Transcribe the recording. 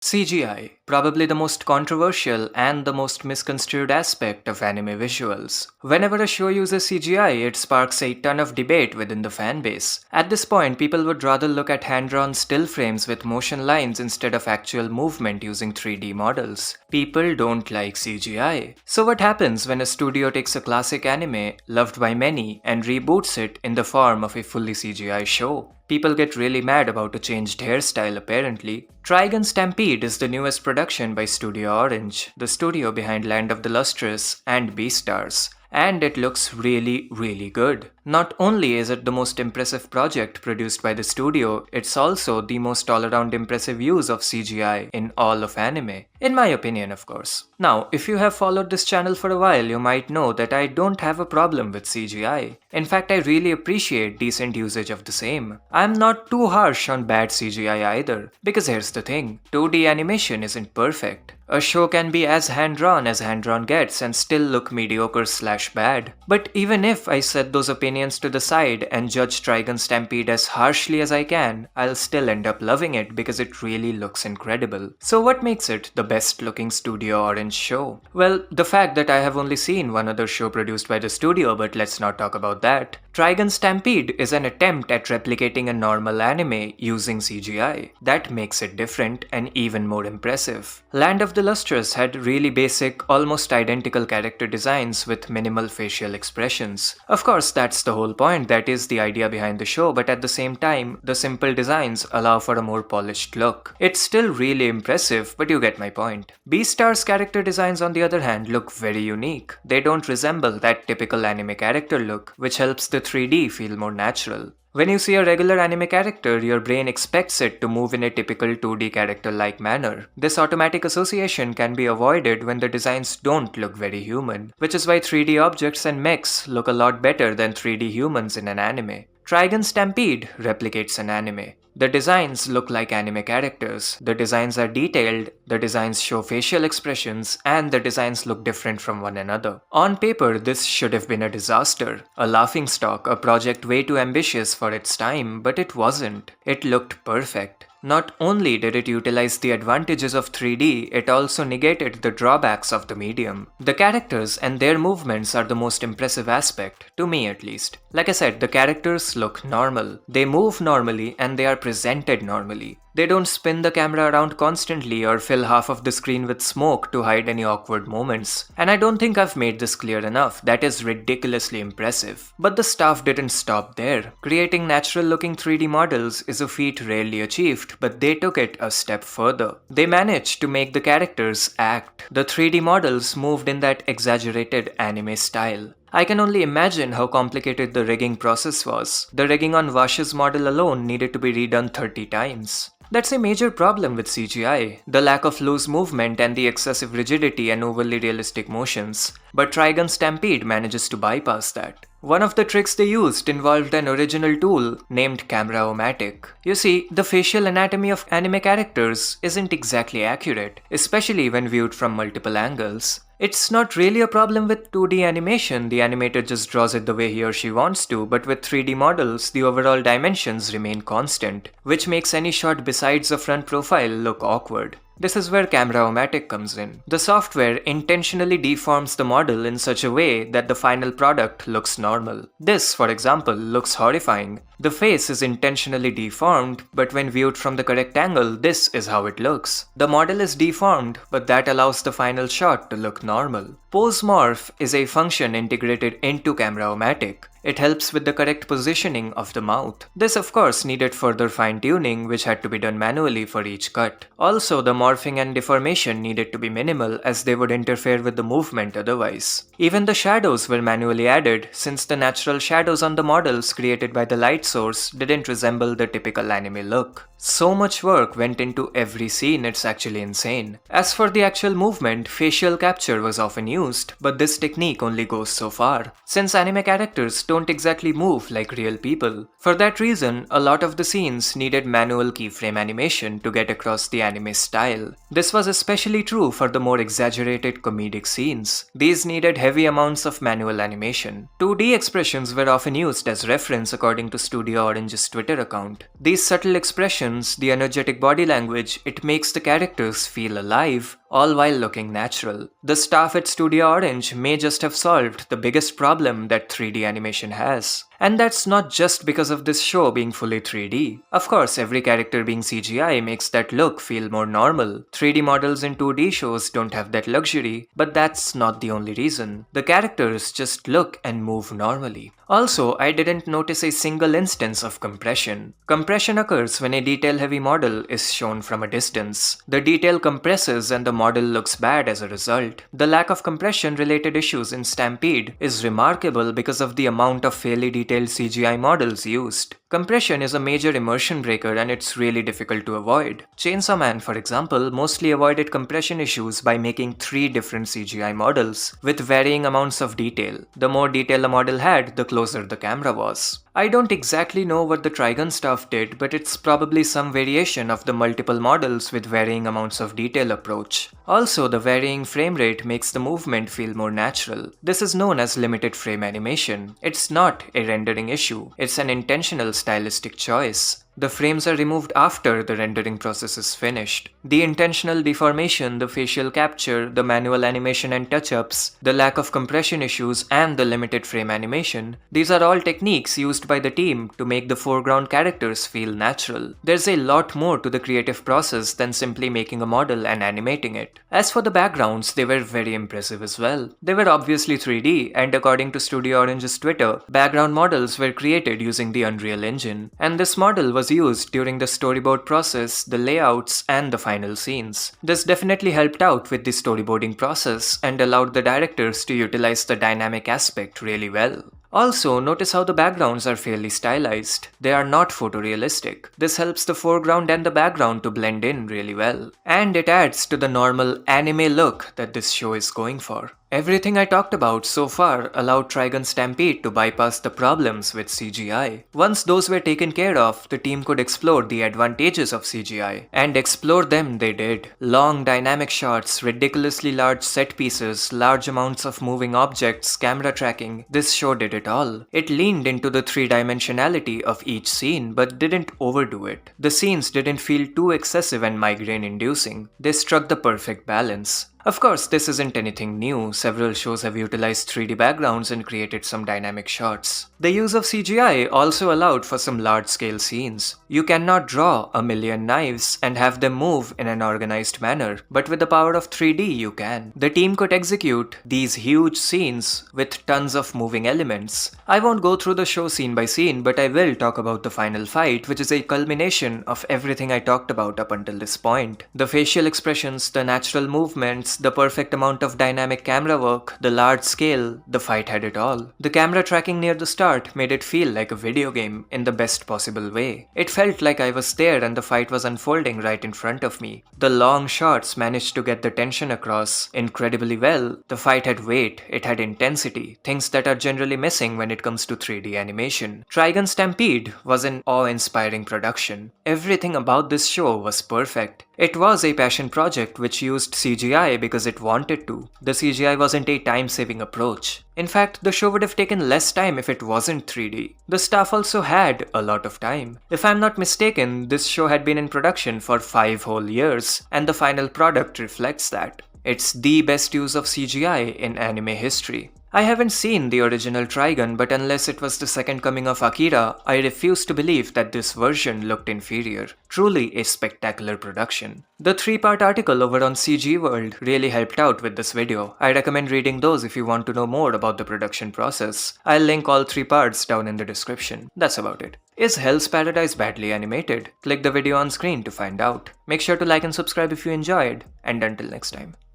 CGI, probably the most controversial and the most misconstrued aspect of anime visuals. Whenever a show uses CGI, it sparks a ton of debate within the fanbase. At this point, people would rather look at hand-drawn still frames with motion lines instead of actual movement using 3D models. People don't like CGI. So what happens when a studio takes a classic anime, loved by many, and reboots it in the form of a fully CGI show? People get really mad about a changed hairstyle apparently. Trigun Stampede is the newest production by Studio Orange, the studio behind Land of the Lustrous and Beastars, and it looks really good. Not only is it the most impressive project produced by the studio, it's also the most all-around impressive use of CGI in all of anime. In my opinion, of course. Now, if you have followed this channel for a while, you might know that I don't have a problem with CGI. In fact, I really appreciate decent usage of the same. I'm not too harsh on bad CGI either, because here's the thing, 2D animation isn't perfect. A show can be as hand-drawn gets and still look mediocre/bad. But even if I set those opinions to the side and judge Trigun Stampede as harshly as I can, I'll still end up loving it because it really looks incredible. So what makes it the best looking Studio Orange show? Well, the fact that I have only seen one other show produced by the studio, but let's not talk about that. Trigun Stampede is an attempt at replicating a normal anime using CGI. That makes it different and even more impressive. Land of the Lustrous had really basic, almost identical character designs with minimal facial expressions. Of course, that's the whole point, that is the idea behind the show, but at the same time, the simple designs allow for a more polished look. It's still really impressive, but you get my point. Beastars' character designs on the other hand look very unique. They don't resemble that typical anime character look, which helps the 3D feel more natural. When you see a regular anime character, your brain expects it to move in a typical 2D character-like manner. This automatic association can be avoided when the designs don't look very human, which is why 3D objects and mechs look a lot better than 3D humans in an anime. Trigun Stampede replicates an anime. The designs look like anime characters, the designs are detailed, the designs show facial expressions, and the designs look different from one another. On paper, this should have been a disaster, a laughingstock, a project way too ambitious for its time, but it wasn't. It looked perfect. Not only did it utilize the advantages of 3D, it also negated the drawbacks of the medium. The characters and their movements are the most impressive aspect, to me at least. Like I said, the characters look normal. They move normally and they are presented normally. They don't spin the camera around constantly or fill half of the screen with smoke to hide any awkward moments. And I don't think I've made this clear enough, that is ridiculously impressive. But the staff didn't stop there. Creating natural looking 3D models is a feat rarely achieved, but they took it a step further. They managed to make the characters act. The 3D models moved in that exaggerated anime style. I can only imagine how complicated the rigging process was. The rigging on Vash's model alone needed to be redone 30 times. That's a major problem with CGI, the lack of loose movement and the excessive rigidity and overly realistic motions. But Trigun Stampede manages to bypass that. One of the tricks they used involved an original tool named Camera-O-Matic. You see, the facial anatomy of anime characters isn't exactly accurate, especially when viewed from multiple angles. It's not really a problem with 2D animation, the animator just draws it the way he or she wants to, but with 3D models, the overall dimensions remain constant, which makes any shot besides a front profile look awkward. This is where Camera-O-Matic comes in. The software intentionally deforms the model in such a way that the final product looks normal. This, for example, looks horrifying. The face is intentionally deformed, but when viewed from the correct angle, this is how it looks. The model is deformed, but that allows the final shot to look normal. Pose Morph is a function integrated into Camera-O-Matic. It helps with the correct positioning of the mouth. This of course needed further fine-tuning, which had to be done manually for each cut. Also, the morphing and deformation needed to be minimal as they would interfere with the movement otherwise. Even the shadows were manually added, since the natural shadows on the models created by the light source didn't resemble the typical anime look. So much work went into every scene, it's actually insane. As for the actual movement, facial capture was often used, but this technique only goes so far, since anime characters don't exactly move like real people. For that reason, a lot of the scenes needed manual keyframe animation to get across the anime style. This was especially true for the more exaggerated comedic scenes. These needed heavy amounts of manual animation. 2D expressions were often used as reference according to Studio Orange's Twitter account. These subtle expressions expressions, the energetic body language, it makes the characters feel alive, all while looking natural. The staff at Studio Orange may just have solved the biggest problem that 3D animation has. And that's not just because of this show being fully 3D. Of course, every character being CGI makes that look feel more normal. 3D models in 2D shows don't have that luxury, but that's not the only reason. The characters just look and move normally. Also, I didn't notice a single instance of compression. Compression occurs when a detail-heavy model is shown from a distance. The detail compresses and the model looks bad as a result. The lack of compression-related issues in Stampede is remarkable because of the amount of fairly detailed CGI models used. Compression is a major immersion breaker and it's really difficult to avoid. Chainsawman, for example, mostly avoided compression issues by making 3 different CGI models, with varying amounts of detail. The more detail a model had, the closer the camera was. I don't exactly know what the Trigun staff did, but it's probably some variation of the multiple models with varying amounts of detail approach. Also, the varying frame rate makes the movement feel more natural. This is known as limited frame animation. It's not a rendering issue, it's an intentional stylistic choice. The frames are removed after the rendering process is finished. The intentional deformation, the facial capture, the manual animation and touch-ups, the lack of compression issues, and the limited frame animation, these are all techniques used by the team to make the foreground characters feel natural. There's a lot more to the creative process than simply making a model and animating it. As for the backgrounds, they were very impressive as well. They were obviously 3D, and according to Studio Orange's Twitter, background models were created using the Unreal Engine, and this model was used during the storyboard process, the layouts, and the final scenes. This definitely helped out with the storyboarding process and allowed the directors to utilize the dynamic aspect really well. Also, notice how the backgrounds are fairly stylized. They are not photorealistic. This helps the foreground and the background to blend in really well. And it adds to the normal anime look that this show is going for. Everything I talked about so far allowed Trigun Stampede to bypass the problems with CGI. Once those were taken care of, the team could explore the advantages of CGI. And explore them they did. Long dynamic shots, ridiculously large set pieces, large amounts of moving objects, camera tracking, this show did it all. It leaned into the 3-dimensionality of each scene but didn't overdo it. The scenes didn't feel too excessive and migraine-inducing. They struck the perfect balance. Of course, this isn't anything new. Several shows have utilized 3D backgrounds and created some dynamic shots. The use of CGI also allowed for some large-scale scenes. You cannot draw a million knives and have them move in an organized manner, but with the power of 3D you can. The team could execute these huge scenes with tons of moving elements. I won't go through the show scene by scene, but I will talk about the final fight, which is a culmination of everything I talked about up until this point. The facial expressions, the natural movements, the perfect amount of dynamic camera work, the large scale, the fight had it all. The camera tracking near the start made it feel like a video game in the best possible way. It felt like I was there and the fight was unfolding right in front of me. The long shots managed to get the tension across incredibly well. The fight had weight, it had intensity, things that are generally missing when it comes to 3D animation. Trigun Stampede was an awe-inspiring production. Everything about this show was perfect. It was a passion project which used CGI because it wanted to. The CGI wasn't a time-saving approach. In fact, the show would have taken less time if it wasn't 3D. The staff also had a lot of time. If I'm not mistaken, this show had been in production for 5 whole years, and the final product reflects that. It's the best use of CGI in anime history. I haven't seen the original Trigun, but unless it was the second coming of Akira, I refuse to believe that this version looked inferior. Truly a spectacular production. The 3-part article over on CG World really helped out with this video. I recommend reading those if you want to know more about the production process. I'll link all 3 parts down in the description. That's about it. Is Hell's Paradise badly animated? Click the video on screen to find out. Make sure to like and subscribe if you enjoyed, and until next time.